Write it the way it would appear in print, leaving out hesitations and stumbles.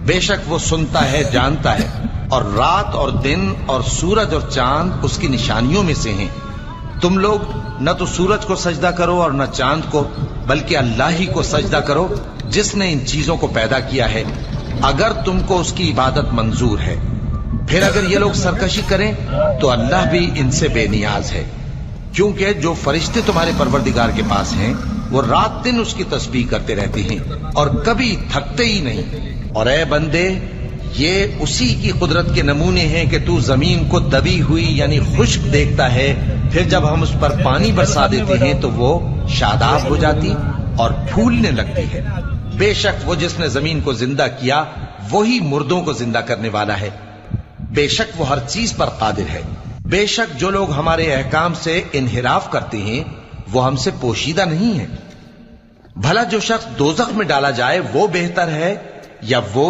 بے شک وہ سنتا ہے، جانتا ہے، اور رات اور دن اور سورج اور چاند اس کی نشانیوں میں سے ہیں۔ تم لوگ نہ تو سورج کو سجدہ کرو اور نہ چاند کو، بلکہ اللہ ہی کو سجدہ کرو جس نے ان چیزوں کو پیدا کیا ہے، اگر تم کو اس کی عبادت منظور ہے۔ پھر اگر یہ لوگ سرکشی کریں تو اللہ بھی ان سے بے نیاز ہے، کیونکہ جو فرشتے تمہارے پروردگار کے پاس ہیں وہ رات دن اس کی تسبیح کرتے رہتے ہیں اور کبھی تھکتے ہی نہیں۔ اور اے بندے، یہ اسی کی قدرت کے نمونے ہیں کہ تو زمین کو دبی ہوئی یعنی خشک دیکھتا ہے، پھر جب ہم اس پر پانی برسا دیتے ہیں تو وہ شاداب ہو جاتی اور پھولنے لگتی ہے۔ بے شک وہ جس نے زمین کو زندہ کیا وہی مردوں کو زندہ کرنے والا ہے، بے شک وہ ہر چیز پر قادر ہے۔ بے شک جو لوگ ہمارے احکام سے انحراف کرتے ہیں وہ ہم سے پوشیدہ نہیں ہیں۔ بھلا جو شخص دوزخ میں ڈالا جائے وہ بہتر ہے یا وہ